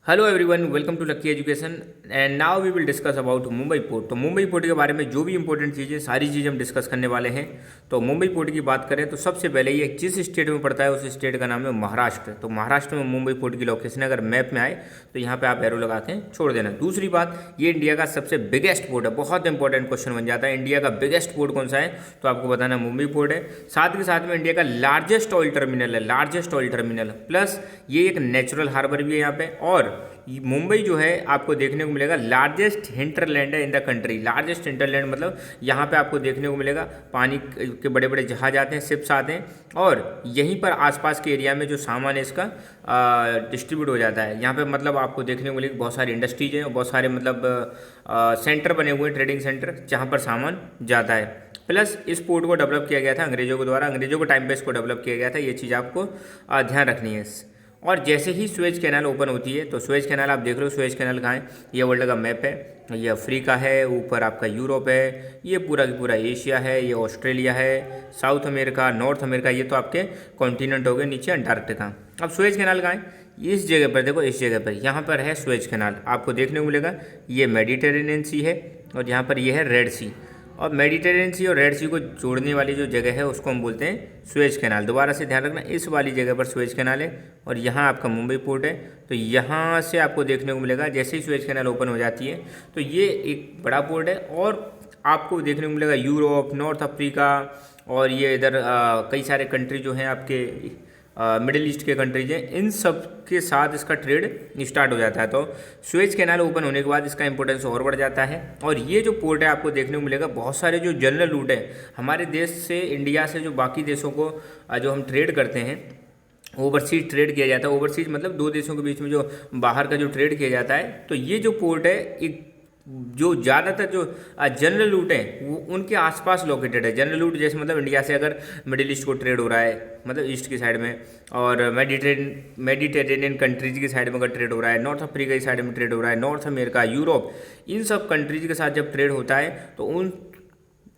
Hello everyone, welcome to Lucky Education and now we will discuss about Mumbai port. तो Mumbai port के बारे में जो भी इंपॉर्टेंट चीज़ें सारी चीज़ें हम डिस्कस करने वाले हैं। तो मुंबई पोर्ट की बात करें तो सबसे पहले ये जिस स्टेट में पड़ता है उस स्टेट का नाम है महाराष्ट्र। तो महाराष्ट्र में मुंबई पोर्ट की लोकेशन अगर मैप में आए तो यहाँ पे आप एरो लगा के छोड़ देना। दूसरी बात, ये इंडिया का सबसे बिगेस्ट पोर्ट है। बहुत इंपॉर्टेंट क्वेश्चन बन जाता है, इंडिया का बिगेस्ट पोर्ट कौन सा है, तो आपको बताना मुंबई पोर्ट है। साथ के साथ में इंडिया का लार्जेस्ट ऑयल टर्मिनल है, लार्जेस्ट ऑयल टर्मिनल प्लस ये एक नेचुरल हार्बर भी है यहाँ पे। और मुंबई जो है आपको देखने को मिलेगा लार्जेस्ट हिंटरलैंड है in the country. Largest hinterland मतलब यहाँ पे आपको देखने को मिलेगा पानी के बड़े बड़े जहाज आते हैं, शिप्स आते हैं, और यहीं पर आसपास के एरिया में जो सामान है इसका डिस्ट्रीब्यूट हो जाता है। यहाँ पे मतलब आपको देखने को मिलेगा बहुत सारी इंडस्ट्रीज हैं, बहुत सारे मतलब सेंटर बने हुए हैं, ट्रेडिंग सेंटर, जहाँ पर सामान जाता है। प्लस इस पोर्ट को डेवलप किया गया था अंग्रेजों के द्वारा, अंग्रेजों के टाइम पे इसको डेवलप किया गया था। ये चीज़ आपको ध्यान रखनी है। और जैसे ही सुएज कैनाल ओपन होती है तो सुएज कैनाल आप देख रहे हो, सुएज कैनाल कहाँ है, ये वर्ल्ड का मैप है, ये अफ्रीका है, ऊपर आपका यूरोप है, ये पूरा की पूरा एशिया है, ये ऑस्ट्रेलिया है, साउथ अमेरिका, नॉर्थ अमेरिका, ये तो आपके कॉन्टिनेंट हो गए, नीचे अंटार्कटिका। अब सुएज कैनाल कहाँ है, इस जगह पर देखो, इस जगह पर यहाँ पर है सुएज कैनाल, आपको देखने को मिलेगा। ये मेडिटेरेनियन सी है और यहाँ पर ये है रेड सी। और मेडिटेरेनियन सी और रेड सी को जोड़ने वाली जो जगह है उसको हम बोलते हैं सुएज कैनाल। दोबारा से ध्यान रखना, इस वाली जगह पर सुएज कैनाल है और यहाँ आपका मुंबई पोर्ट है। तो यहाँ से आपको देखने को मिलेगा जैसे ही सुएज कैनाल ओपन हो जाती है तो ये एक बड़ा पोर्ट है और आपको देखने को मिलेगा यूरोप, नॉर्थ अफ्रीका और ये इधर कई सारे कंट्री जो हैं आपके मिडिल ईस्ट के कंट्रीज हैं, इन सब के साथ इसका ट्रेड स्टार्ट हो जाता है। तो सुएज कैनाल ओपन होने के बाद इसका इंपॉर्टेंस और बढ़ जाता है। और ये जो पोर्ट है आपको देखने को मिलेगा बहुत सारे जो जनरल रूट है हमारे देश से, इंडिया से जो बाकी देशों को जो हम ट्रेड करते हैं, ओवरसीज ट्रेड किया जाता है। ओवरसीज मतलब दो देशों के बीच में जो बाहर का जो ट्रेड किया जाता है, तो ये जो पोर्ट है एक जो ज़्यादातर जो जनरल रूट है वो उनके आसपास लोकेटेड है। जनरल रूट जैसे मतलब इंडिया से अगर मिडिल ईस्ट को ट्रेड हो रहा है, मतलब ईस्ट की साइड में, और मेडिटेरेनियन कंट्रीज की साइड में अगर ट्रेड हो रहा है, नॉर्थ अफ्रीका की साइड में ट्रेड हो रहा है, नॉर्थ अमेरिका, यूरोप, इन सब कंट्रीज के साथ जब ट्रेड होता है तो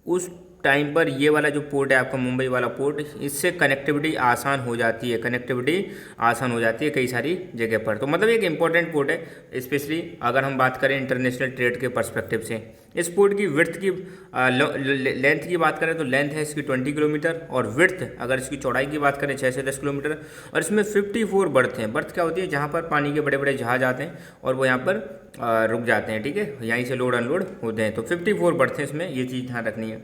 उस टाइम पर ये वाला जो पोर्ट है आपका मुंबई वाला पोर्ट, इससे कनेक्टिविटी आसान हो जाती है, कनेक्टिविटी आसान हो जाती है कई सारी जगह पर। तो मतलब एक इम्पॉर्टेंट पोर्ट है, स्पेशली अगर हम बात करें इंटरनेशनल ट्रेड के पर्सपेक्टिव से। इस पोर्ट की विड्थ की लेंथ की बात करें तो लेंथ है इसकी 20 किलोमीटर, और विड्थ अगर इसकी चौड़ाई की बात करें 6 से 10 किलोमीटर। और इसमें 54 बर्थ हैं। बर्थ क्या होती है, जहाँ पर पानी के बड़े बड़े जहाज आते हैं और वो यहाँ पर रुक जाते हैं, ठीक है, यहीं से लोड अनलोड होते हैं। तो 54 बर्थ हैं इसमें, ये चीज़ ध्यान रखनी है।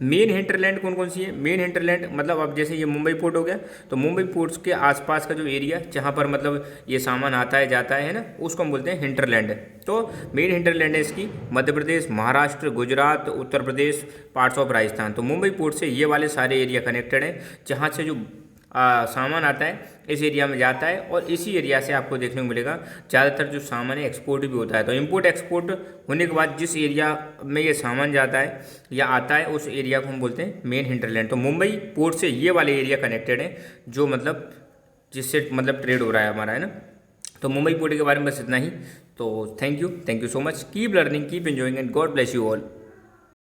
मेन हिंटरलैंड कौन कौन सी है, मेन हिंटरलैंड मतलब अब जैसे ये मुंबई पोर्ट हो गया, तो मुंबई पोर्ट्स के आसपास का जो एरिया जहाँ पर मतलब ये सामान आता है जाता है ना, उसको हम बोलते हैं हिंटरलैंड। तो मेन हिंटरलैंड है इसकी मध्य प्रदेश, महाराष्ट्र, गुजरात, उत्तर प्रदेश, पार्ट्स ऑफ राजस्थान। तो मुंबई पोर्ट से ये वाले सारे एरिया कनेक्टेड हैं, जहाँ से जो सामान आता है इस एरिया में जाता है, और इसी एरिया से आपको देखने को मिलेगा ज़्यादातर जो सामान है एक्सपोर्ट भी होता है। तो इंपोर्ट एक्सपोर्ट होने के बाद जिस एरिया में ये सामान जाता है या आता है उस एरिया को हम बोलते हैं मेन हिंटरलैंड। तो मुंबई पोर्ट से ये वाले एरिया कनेक्टेड है जो मतलब जिससे मतलब ट्रेड हो रहा है हमारा, है ना। तो मुंबई पोर्ट के बारे में बस इतना ही। तो thank you so much, keep learning, keep enjoying and God bless you all.